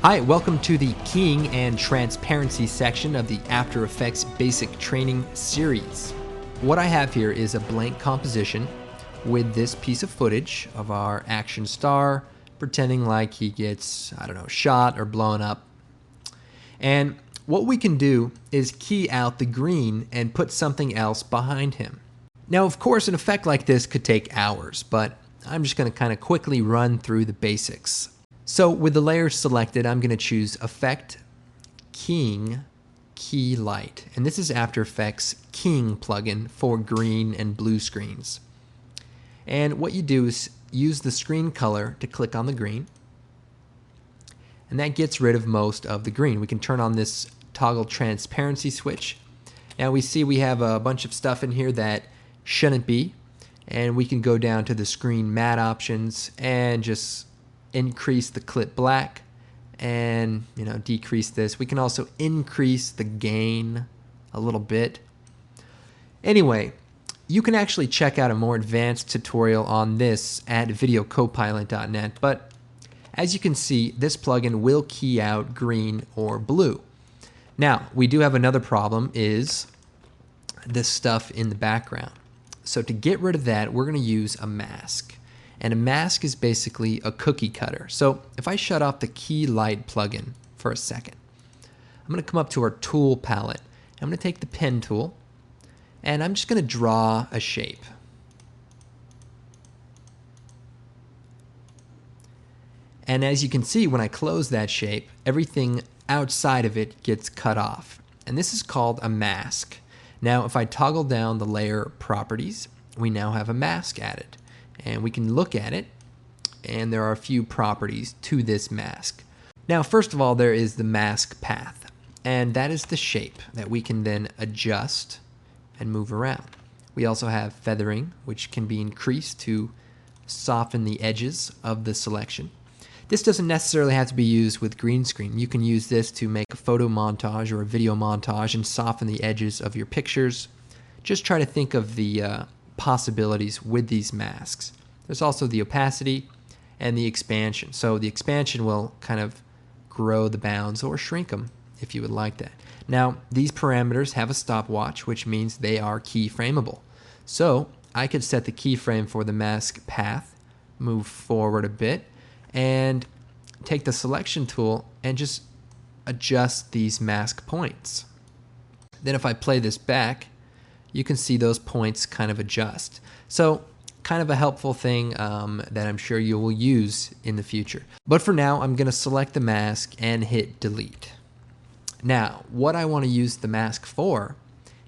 Hi, welcome to the keying and transparency section of the After Effects Basic Training series. What I have here is a blank composition with this piece of footage of our action star pretending like he gets, shot or blown up. And what we can do is key out the green and put something else behind him. Now, of course, an effect like this could take hours, but I'm just going to kind of quickly run through the basics. So with the layers selected, I'm going to choose Effect, Keying, Key Light. And this is After Effects Keying plugin for green and blue screens. And what you do is use the screen color to click on the green. And that gets rid of most of the green. We can turn on this toggle transparency switch. Now we see we have a bunch of stuff in here that shouldn't be. And we can go down to the screen matte options and just increase the clip black and decrease this. We can also increase the gain a little bit. Anyway, you can actually check out a more advanced tutorial on this at videocopilot.net, but as you can see, this plugin will key out green or blue. Now, we do have another problem, is this stuff in the background. So to get rid of that, we're going to use a mask. And a mask is basically a cookie cutter. So if I shut off the key light plugin for a second, I'm going to come up to our tool palette. I'm going to take the pen tool and I'm just going to draw a shape. And as you can see, when I close that shape, everything outside of it gets cut off. And this is called a mask. Now, if I toggle down the layer properties, we now have a mask added. And we can look at it, and there are a few properties to this mask. Now, first of all, there is the mask path, and that is the shape that we can then adjust and move around. We also have feathering, which can be increased to soften the edges of the selection. This doesn't necessarily have to be used with green screen. You can use this to make a photo montage or a video montage and soften the edges of your pictures. Just try to think of the possibilities with these masks. There's also the opacity and the expansion. So the expansion will kind of grow the bounds or shrink them if you would like that. Now, these parameters have a stopwatch, which means they are keyframeable. So I could set the keyframe for the mask path, move forward a bit, and take the selection tool and just adjust these mask points. Then if I play this back, you can see those points kind of adjust. So kind of a helpful thing that I'm sure you will use in the future. But for now, I'm going to select the mask and hit delete. Now, what I want to use the mask for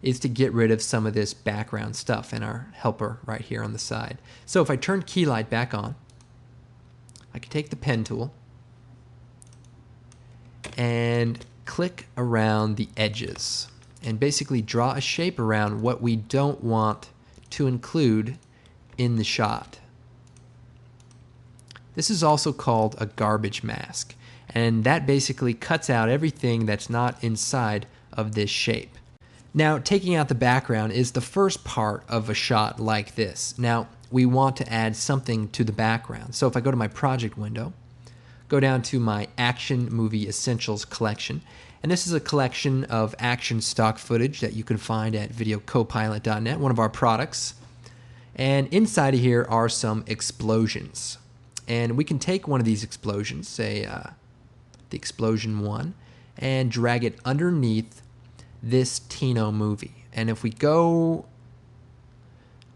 is to get rid of some of this background stuff in our helper right here on the side. So if I turn key light back on, I can take the pen tool and click around the edges and basically draw a shape around what we don't want to include in the shot. This is also called a garbage mask, and that basically cuts out everything that's not inside of this shape. Now, taking out the background is the first part of a shot like this. Now, we want to add something to the background. So if I go to my project window, go down to my Action Movie Essentials collection, and this is a collection of action stock footage that you can find at videocopilot.net, one of our products. And inside of here are some explosions. And we can take one of these explosions, say the explosion 1, and drag it underneath this Tino movie. And if we go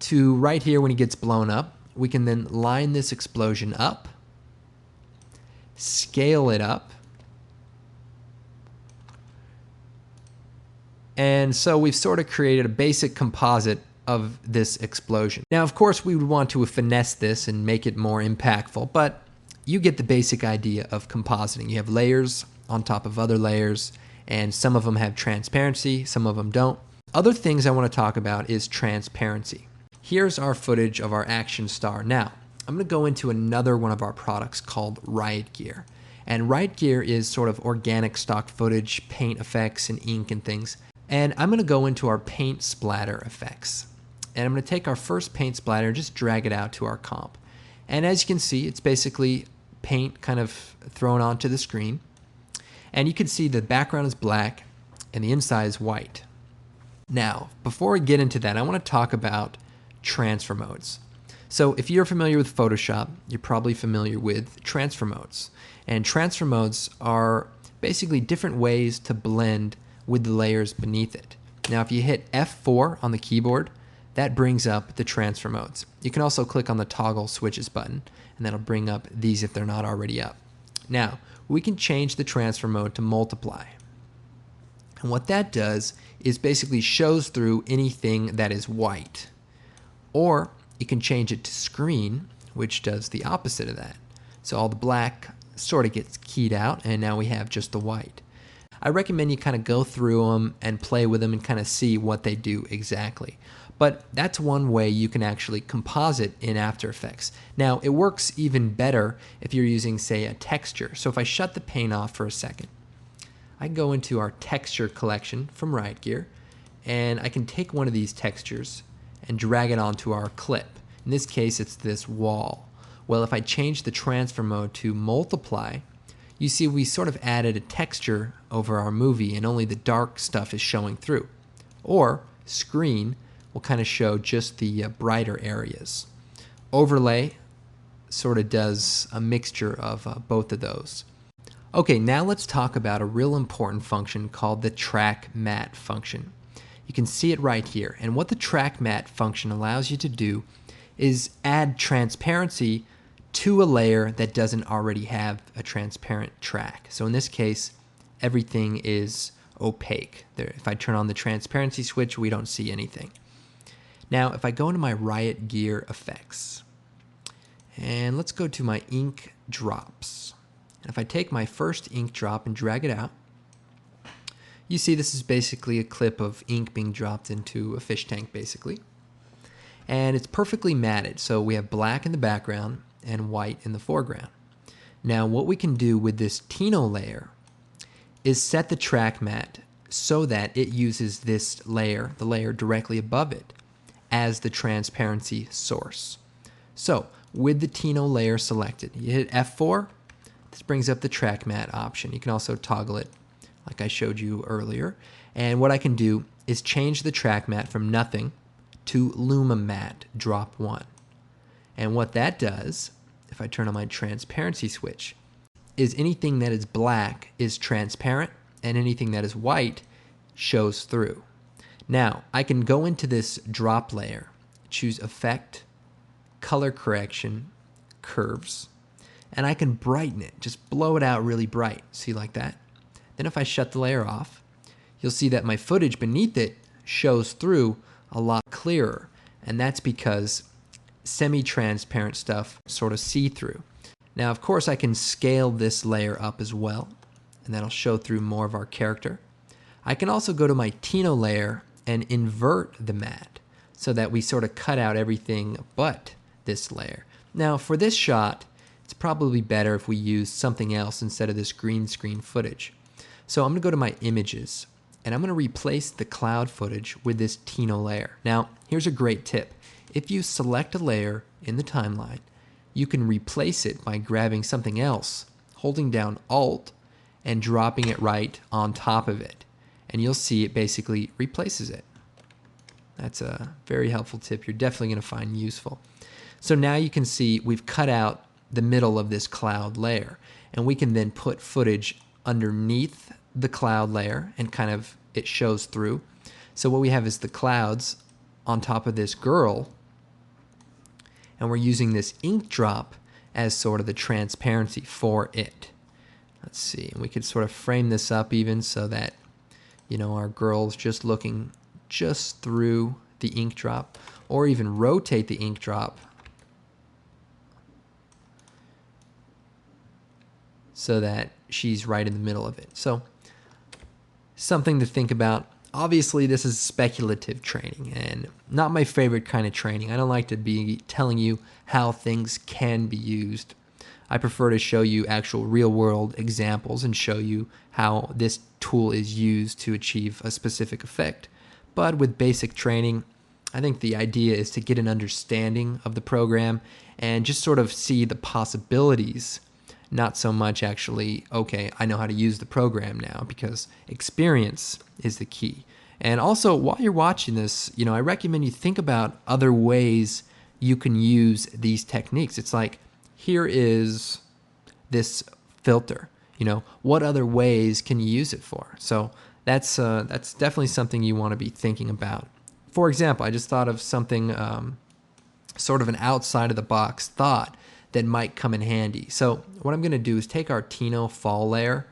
to right here when he gets blown up, we can then line this explosion up, scale it up, and so we've sort of created a basic composite of this explosion. Now, of course, we would want to finesse this and make it more impactful, but you get the basic idea of compositing. You have layers on top of other layers, and some of them have transparency, some of them don't. Other things I want to talk about is transparency. Here's our footage of our action star. Now, I'm going to go into another one of our products called Riot Gear. And Riot Gear is sort of organic stock footage, paint effects, and ink and things. And I'm going to go into our paint splatter effects. And I'm going to take our first paint splatter and just drag it out to our comp. And as you can see, it's basically paint kind of thrown onto the screen. And you can see the background is black and the inside is white. Now, before we get into that, I want to talk about transfer modes. So if you're familiar with Photoshop, you're probably familiar with transfer modes. And transfer modes are basically different ways to blend with the layers beneath it. Now, if you hit F4 on the keyboard, that brings up the transfer modes. You can also click on the toggle switches button, and that'll bring up these if they're not already up. Now, we can change the transfer mode to multiply. And what that does is basically shows through anything that is white. Or you can change it to screen, which does the opposite of that. So all the black sort of gets keyed out, and now we have just the white. I recommend you kind of go through them and play with them and kind of see what they do exactly. But that's one way you can actually composite in After Effects. Now, it works even better if you're using, say, a texture. So if I shut the paint off for a second, I can go into our texture collection from Riot Gear, and I can take one of these textures and drag it onto our clip. In this case, it's this wall. Well, if I change the transfer mode to multiply, you see we sort of added a texture over our movie and only the dark stuff is showing through. Or screen will kind of show just the brighter areas. Overlay sort of does a mixture of both of those. Okay, now let's talk about a real important function called the track matte function. You can see it right here, and what the track matte function allows you to do is add transparency to a layer that doesn't already have a transparent track. So in this case, everything is opaque. There, if I turn on the transparency switch, we don't see anything. Now, if I go into my Riot Gear effects, and let's go to my ink drops. And if I take my first ink drop and drag it out, you see this is basically a clip of ink being dropped into a fish tank, basically. And it's perfectly matted, so we have black in the background and white in the foreground. Now, what we can do with this Tino layer is set the track matte so that it uses this layer, the layer directly above it, as the transparency source. So, with the Tino layer selected, you hit F4, this brings up the track matte option. You can also toggle it like I showed you earlier. And what I can do is change the track matte from nothing to Luma Matte Drop 1. And what that does, if I turn on my transparency switch, is anything that is black is transparent and anything that is white shows through. Now, I can go into this drop layer, choose Effect, Color Correction, Curves, and I can brighten it, just blow it out really bright. See, like that? Then if I shut the layer off, you'll see that my footage beneath it shows through a lot clearer, and that's because semi-transparent stuff sort of see-through. Now, of course, I can scale this layer up as well, and that'll show through more of our character. I can also go to my Tino layer and invert the matte so that we sort of cut out everything but this layer. Now, for this shot, it's probably better if we use something else instead of this green screen footage. So I'm going to go to my images, and I'm going to replace the cloud footage with this Tino layer. Now, here's a great tip. If you select a layer in the timeline, you can replace it by grabbing something else, holding down Alt, and dropping it right on top of it. And you'll see it basically replaces it. That's a very helpful tip you're definitely going to find useful. So now you can see we've cut out the middle of this cloud layer, and we can then put footage underneath the cloud layer and kind of it shows through. So what we have is the clouds on top of this girl, and we're using this ink drop as sort of the transparency for it. Let's see, we could sort of frame this up even so that, you know, our girl's just looking just through the ink drop, or even rotate the ink drop so that she's right in the middle of it. So, something to think about. Obviously, this is speculative training and not my favorite kind of training. I don't like to be telling you how things can be used. I prefer to show you actual real-world examples and show you how this tool is used to achieve a specific effect. But with basic training, I think the idea is to get an understanding of the program and just sort of see the possibilities, not so much actually, okay, I know how to use the program now, because experience is the key. And also, while you're watching this, I recommend you think about other ways you can use these techniques. It's like, here is this filter. What other ways can you use it for? So that's definitely something you want to be thinking about. For example, I just thought of something, sort of an outside of the box thought that might come in handy. So what I'm going to do is take our Tino fall layer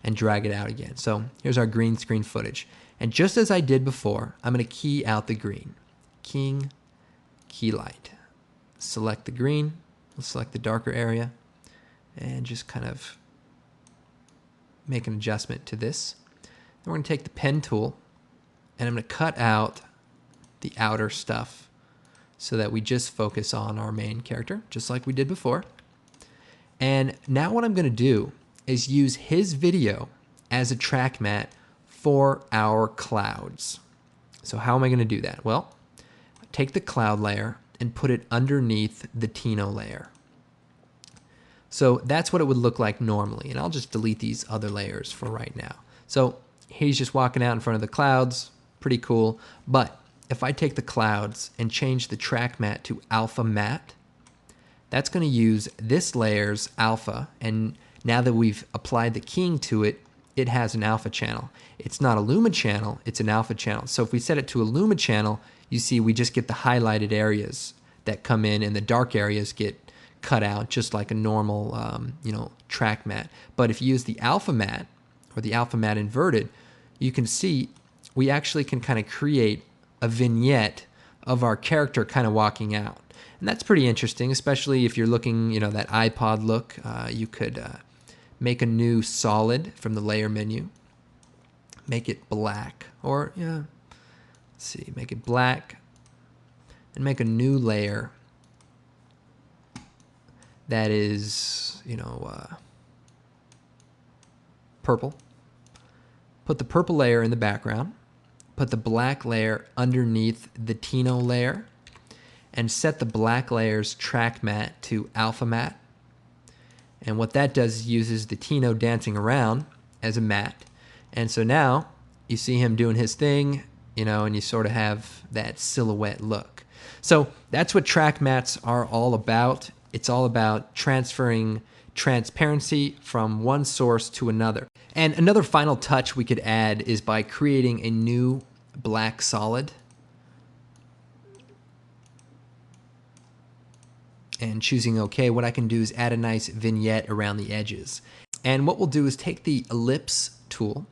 and drag it out again. So here's our green screen footage. And just as I did before, I'm going to key out the green. Keying, key light. Select the green, we'll select the darker area, and just kind of make an adjustment to this. Then we're going to take the pen tool, and I'm going to cut out the outer stuff so that we just focus on our main character, just like we did before. And now what I'm going to do is use his video as a track mat for our clouds. So how am I going to do that? Well, take the cloud layer and put it underneath the Tino layer. So that's what it would look like normally. And I'll just delete these other layers for right now. So he's just walking out in front of the clouds. Pretty cool. But if I take the clouds and change the track mat to alpha matte, that's going to use this layer's alpha. And now that we've applied the keying to it, it has an alpha channel. It's not a luma channel, it's an alpha channel. So if we set it to a luma channel, you see we just get the highlighted areas that come in, and the dark areas get cut out just like a normal track mat. But if you use the alpha mat or the alpha mat inverted, you can see we actually can kind of create a vignette of our character kind of walking out. And that's pretty interesting, especially if you're looking, that iPod look. You could make a new solid from the layer menu, make it black, or let's see, make it black, and make a new layer that is, purple. Put the purple layer in the background, put the black layer underneath the Tino layer, and set the black layer's track mat to alpha matte. And what that does is uses the Tino dancing around as a mat. And so now you see him doing his thing, and you sort of have that silhouette look. So that's what track mats are all about. It's all about transferring transparency from one source to another. And another final touch we could add is by creating a new black solid and choosing OK. What I can do is add a nice vignette around the edges. And what we'll do is take the ellipse tool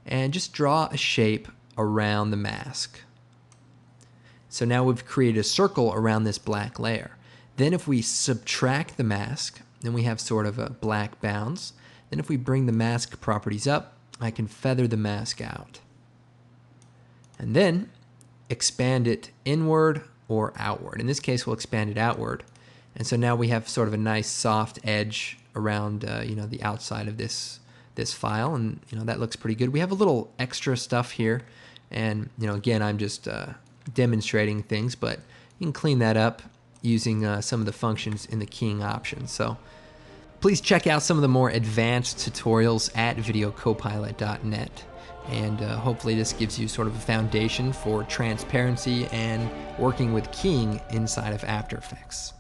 and just draw a shape around the mask. So now we've created a circle around this black layer. Then if we subtract the mask, then we have sort of a black bounds. Then if we bring the mask properties up, I can feather the mask out. And then expand it inward or outward. In this case, we'll expand it outward. And so now we have sort of a nice soft edge around the outside of this file, and that looks pretty good. We have a little extra stuff here, and again, I'm just demonstrating things, but you can clean that up using some of the functions in the keying options. So please check out some of the more advanced tutorials at videocopilot.net. And hopefully this gives you sort of a foundation for transparency and working with keying inside of After Effects.